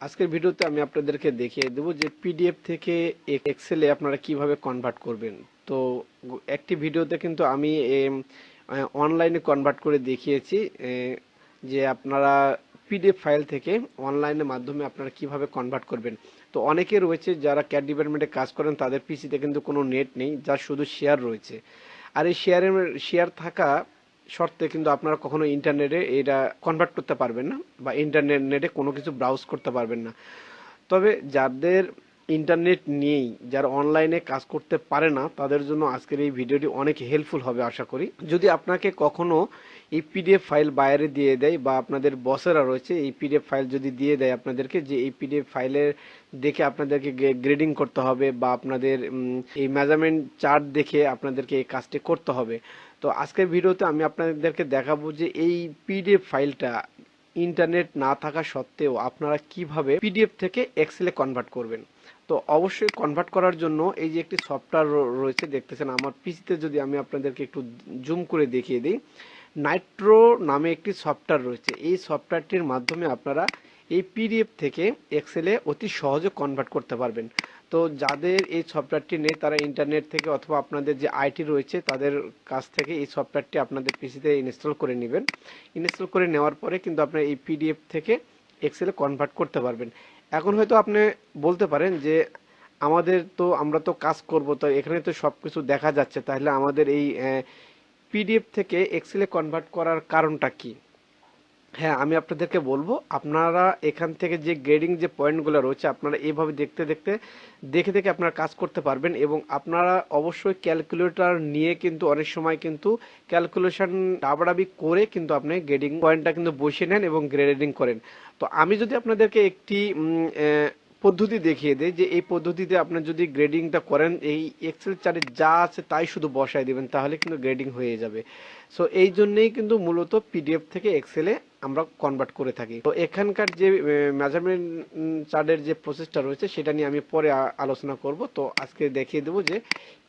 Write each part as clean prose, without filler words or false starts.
আজকের ভিডিওতে আমি আপনাদেরকে দেখিয়ে দেব যে পিডিএফ থেকে এক্সেলে আপনারা কিভাবে কনভার্ট করবেন। তো একটি ভিডিওতে কিন্তু আমি অনলাইনে কনভার্ট করে দেখিয়েছি যে আপনারা পিডিএফ ফাইল থেকে অনলাইনের মাধ্যমে আপনারা কিভাবে কনভার্ট করবেন। তো অনেকে রয়েছে যারা ক্যাড ডিপার্টমেন্টে কাজ করেন, তাদের পিসিতে কিন্তু কোনো নেট নেই, যার শুধু শেয়ার রয়েছে। আর এই শেয়ার থাকা শর্তে কিন্তু আপনারা কখনো ইন্টারনেটে এটা কনভার্ট করতে পারবেন না, বা ইন্টারনেটে কোনো কিছু ব্রাউজ করতে পারবেন না। তবে যাদের ইন্টারনেট নেই, যারা অনলাইনে কাজ করতে পারে না, তাদের জন্য আজকের এই ভিডিওটি অনেক হেল্পফুল হবে আশা করি। যদি আপনাকে কখনো এই পিডিএফ ফাইল বাইরে দিয়ে দেয়, বা আপনাদের বসেরা রয়েছে এই পিডিএফ ফাইল যদি দিয়ে দেয় আপনাদেরকে, যে এই পিডিএফ ফাইলের দেখে আপনাদেরকে গ্রেডিং করতে হবে, বা আপনাদের এই মেজারমেন্ট চার্ট দেখে আপনাদেরকে এই কাজটি করতে হবে, তো আজকের ভিডিওতে আমি আপনাদেরকে দেখাবো যে এই পিডিএফ ফাইলটা ইন্টারনেট না থাকা সত্ত্বেও আপনারা কিভাবে পিডিএফ থেকে এক্সেলে কনভার্ট করবেন। তো অবশ্যই কনভার্ট করার জন্য এই যে একটি সফটওয়্যার রয়েছে, দেখতেছেন আমার পিসিতে। যদি আমি আপনাদেরকে একটু জুম করে দেখিয়ে দিই, নাইট্রো নামে একটি সফটওয়্যার রয়েছে। এই সফটওয়্যারটির মাধ্যমে আপনারা এই পিডিএফ থেকে এক্সেলে অতি সহজে কনভার্ট করতে পারবেন। তো যাদের এই সফটওয়্যারটি নেই, তারা ইন্টারনেট থেকে অথবা আপনাদের যে আইটি রয়েছে তাদের কাছ থেকে এই সফটওয়্যারটি আপনাদের পিসিতে ইনস্টল করে নেবেন। ইনস্টল করে নেওয়ার পরে কিন্তু আপনার এই পিডিএফ থেকে এক্সেলে কনভার্ট করতে পারবেন। এখন হয়তো আপনি বলতে পারেন যে আমরা তো কাজ করব, তো এখানে তো সব কিছু দেখা যাচ্ছে, তাহলে আমাদের এই পিডিএফ থেকে এক্সেলে কনভার্ট করার কারণটা কি? হ্যাঁ, আমি আপনাদেরকে বলবো, আপনারা এখান থেকে যে গ্রেডিং যে পয়েন্টগুলো রয়েছে, আপনারা এইভাবে দেখে দেখে আপনারা কাজ করতে পারবেন। এবং আপনারা অবশ্যই ক্যালকুলেটর নিয়ে কিন্তু অনেক সময় কিন্তু ক্যালকুলেশন ডাবাডাবি করে কিন্তু আপনি গ্রেডিং পয়েন্টটা কিন্তু বসিয়ে নেন এবং গ্রেডিং করেন। তো আমি যদি আপনাদেরকে একটি পদ্ধতি দেখিয়ে দেয়, যে এই পদ্ধতিতে আপনার যদি গ্রেডিংটা করেন, এই এক্সেল চার্টে যা আছে তাই শুধু বসায় দিবেন, তাহলে কিন্তু গ্রেডিং হয়ে যাবে। সো এই জন্যই কিন্তু মূলত পিডিএফ থেকে এক্সেলে আমরা কনভার্ট করে থাকি। তো এখানকার যে মেজারমেন্ট চার্টের যে প্রসেসটা রয়েছে সেটা নিয়ে আমি পরে আলোচনা করব। তো আজকে দেখিয়ে দেবো যে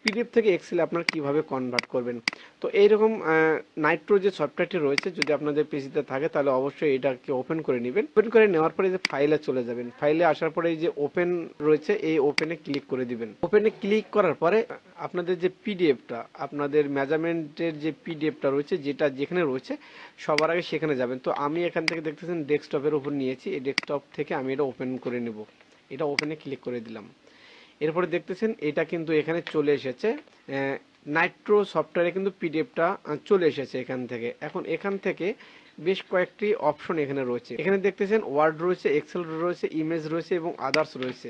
পিডিএফ থেকে এক্সেলে আপনারা কিভাবে কনভার্ট করবেন। তো এইরকম নাইট্রো যে সফটওয়্যারটি রয়েছে, যদি আপনাদের পিসিতে থাকে তাহলে অবশ্যই এটাকে ওপেন করে নেবেন। ওপেন করে নেওয়ার পরে যে ফাইলে চলে যাবেন, ফাইলে আসার পরে এই যে ওপেন রয়েছে, এই ওপেনে ক্লিক করে দিবেন। ওপেনে ক্লিক করার পরে আপনাদের যে পিডিএফটা, আপনাদের মেজারমেন্টের যে পিডিএফটা রয়েছে, যেটা যেখানে রয়েছে সবার আগে সেখানে যাবেন। তো আমি এখান থেকে দেখতেছেন ডেস্কটপের উপর নিয়েছি, এই ডেস্কটপ থেকে আমি এটা ওপেন করে নেব। এটা ওপেনে ক্লিক করে দিলাম। এরপরে দেখতেছেন এটা কিন্তু এখানে চলে এসেছে, নাইট্রো সফটওয়্যারে কিন্তু পিডিএফটা চলে এসেছে এখান থেকে। এখন এখান থেকে বেশ কয়েকটি অপশন এখানে রয়েছে। এখানে দেখতেছেন ওয়ার্ড রয়েছে, এক্সেল রয়েছে, ইমেজ রয়েছে এবং আদার্স রয়েছে।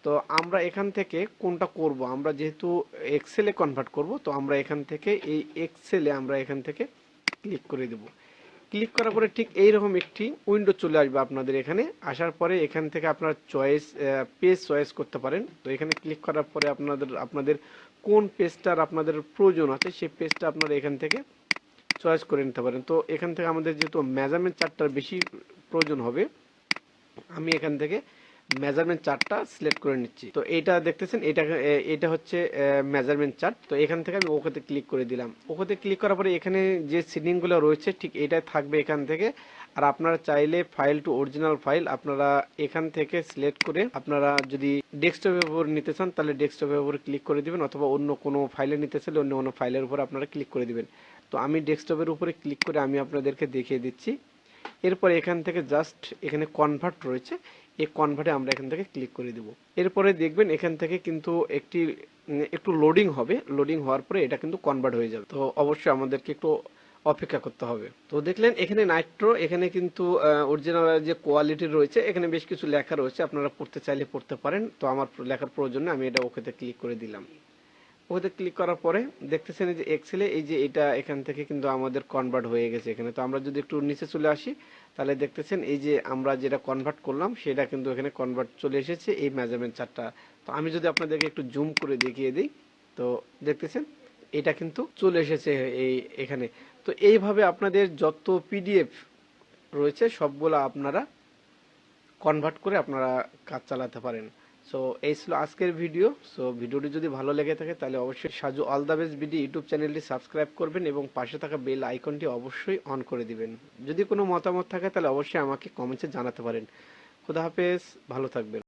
তো আমরা এখান থেকে কোনটা করব? আমরা যেহেতু এক্সেলে কনভার্ট করব, তো আমরা এখান থেকে এই এক্সেলে আমরা এখান থেকে ক্লিক করে দেব। ক্লিক করার পরে ঠিক এইরকম একটি উইন্ডো চলে আসবে আপনাদের এখানে। আসার পরে এখান থেকে আপনারা পেজ চয়েস করতে পারেন। তো এখানে ক্লিক করার পরে আপনাদের কোন পেজটার আপনাদের প্রয়োজন আছে সেই পেজটা আপনারা এখান থেকে চয়েস করে নিতে পারেন। তো এখান থেকে আমাদের যেহেতু মেজারমেন্ট চার্টটার বেশি প্রয়োজন হবে, আমি এখান থেকে মেজারমেন্ট চার্টটা সিলেক্ট করে নিচ্ছি। তো এটা দেখতেছেন, এটা হচ্ছে মেজারমেন্ট চার্ট। তো এখান থেকে আমি ওকেতে ক্লিক করে দিলাম। ওকেতে ক্লিক করার পরে এখানে যে সিডিংগুলো রয়েছে ঠিক এটাই থাকবে এখান থেকে। আর আপনারা চাইলে ফাইল টু অরিজিনাল ফাইল আপনারা এখান থেকে সিলেক্ট করে, আপনারা যদি ডেস্কটপের উপর নিতে চান তাহলে ডেস্কটপের উপর ক্লিক করে দিবেন, অথবা অন্য কোনো ফাইলে নিতে চাইলে অন্য কোনো ফাইলের উপর আপনারা ক্লিক করে দিবেন। তো আমি ডেস্কটপের উপরে ক্লিক করে আমি আপনাদেরকে দেখিয়ে দিচ্ছি। এরপরে এখান থেকে জাস্ট এখানে কনভার্ট রয়েছে, এই কনভার্টে আমরা এখান থেকে ক্লিক করে দেব। এরপরে দেখবেন এখান থেকে কিন্তু একটু লোডিং হবে। লোডিং হওয়ার পরে এটা কিন্তু কনভার্ট হয়ে যাবে। তো অবশ্যই আমাদেরকে একটু অপেক্ষা করতে হবে। তো দেখলেন এখানে নাইট্রো, এখানে কিন্তু অরিজিনাল যে কোয়ালিটি রয়েছে, এখানে বেশ কিছু লেখা রয়েছে, আপনারা পড়তে চাইলে পড়তে পারেন। তো আমার লেখার প্রয়োজন নেই, আমি এটা ওকেতে ক্লিক করে দিলাম। ওতে ক্লিক করার পরে দেখতেছেন যে এক্সেলে এই যে এটা এখান থেকে কিন্তু আমাদের কনভার্ট হয়ে গেছে এখানে। তো আমরা যদি একটু নিচে চলে আসি তাহলে দেখতেছেন এই যে আমরা যেটা কনভার্ট করলাম সেটা কিন্তু এখানে কনভার্ট চলে এসেছে এই মেজারমেন্ট চার্টটা। তো আমি যদি আপনাদেরকে একটু জুম করে দেখিয়ে দিই, তো দেখতেছেন এটা কিন্তু চলে এসেছে এখানে। তো এইভাবে আপনাদের যত পিডিএফ রয়েছে সবগুলো আপনারা কনভার্ট করে আপনারা কাজ চালাতে পারেন। সো এই ছিল আজকের ভিডিও। সো ভিডিওটি যদি ভালো লেগে থাকে তাহলে অবশ্যই Saju all the best BD YouTube চ্যানেলটি সাবস্ক্রাইব করবেন এবং পাশে থাকা বেল আইকনটি অবশ্যই অন করে দিবেন। যদি কোনো মতামত থাকে তাহলে অবশ্যই আমাকে কমেন্টসে জানাতে পারেন। খোদা হাফেজ, ভালো থাকবেন।